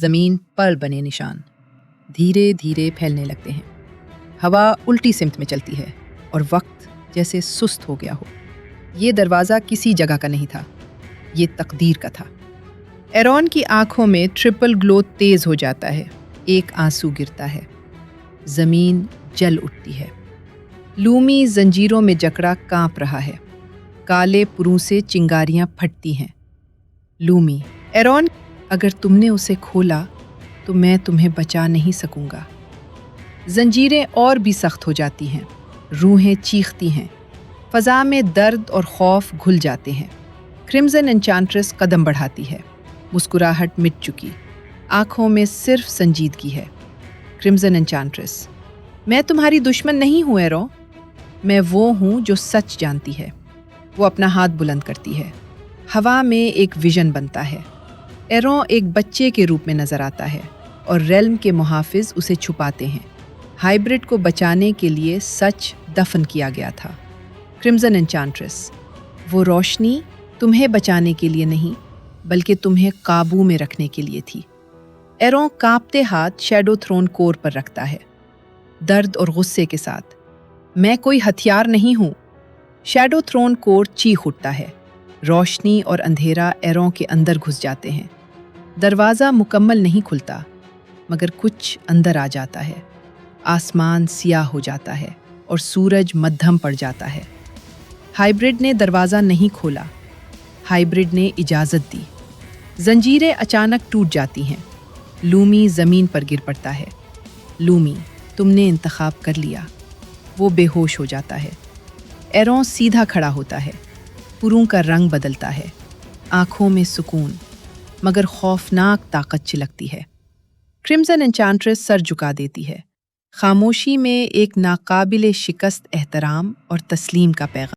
زمین پر بنے نشان دھیرے دھیرے پھیلنے لگتے ہیں۔ ہوا الٹی سمت میں چلتی ہے اور وقت جیسے سست ہو گیا ہو۔ یہ دروازہ کسی جگہ کا نہیں تھا، یہ تقدیر کا تھا۔ ایرون کی آنکھوں میں ٹرپل گلو تیز ہو جاتا ہے، ایک آنسو گرتا ہے، زمین جل اٹھتی ہے۔ لومی زنجیروں میں جکڑا کانپ رہا ہے، کالے پروں سے چنگاریاں پھٹتی ہیں۔ لومی: ایرون، اگر تم نے اسے کھولا تو میں تمہیں بچا نہیں سکوں گا۔ زنجیریں اور بھی سخت ہو جاتی ہیں، روحیں چیختی ہیں، فضا میں درد اور خوف گھل جاتے ہیں۔ کرمزن انچانٹریس قدم بڑھاتی ہے، مسکراہٹ مٹ چکی، آنکھوں میں صرف سنجیدگی ہے۔ کرمزن انچانٹریس: میں تمہاری دشمن نہیں ہوں ایرون، میں وہ ہوں جو سچ جانتی ہے۔ وہ اپنا ہاتھ بلند کرتی ہے، ہوا میں ایک ویژن بنتا ہے۔ ایرون ایک بچے کے روپ میں نظر آتا ہے اور ریلم کے محافظ اسے چھپاتے ہیں۔ ہائبرڈ کو بچانے کے لیے سچ دفن کیا گیا تھا۔ کرمزن انچانٹریس: وہ روشنی تمہیں بچانے کے لیے نہیں بلکہ تمہیں قابو میں رکھنے کے لیے تھی۔ ایرون کانپتے ہاتھ شیڈو تھرون کور پر رکھتا ہے، درد اور غصے کے ساتھ۔ میں کوئی ہتھیار نہیں ہوں۔ شیڈو تھرون کور چیخ اٹھتا ہے، روشنی اور اندھیرا ایرون کے اندر گھس جاتے ہیں۔ دروازہ مکمل نہیں کھلتا مگر کچھ اندر آ جاتا ہے۔ آسمان سیاہ ہو جاتا ہے اور سورج مدھم پڑ جاتا ہے۔ ہائبرڈ نے دروازہ نہیں کھولا، ہائبرڈ نے اجازت دی۔ زنجیریں اچانک ٹوٹ جاتی ہیں، لومی زمین پر گر پڑتا ہے۔ لومی: تم نے انتخاب کر لیا۔ وہ بے ہوش ہو جاتا ہے۔ ایرون سیدھا کھڑا ہوتا ہے، پروں کا رنگ بدلتا ہے، آنکھوں میں سکون مگر خوفناک طاقت چلکتی ہے۔ کرمزن انچانٹریس سر جھکا دیتی ہے، خاموشی میں ایک ناقابل شکست احترام اور تسلیم کا پیغام۔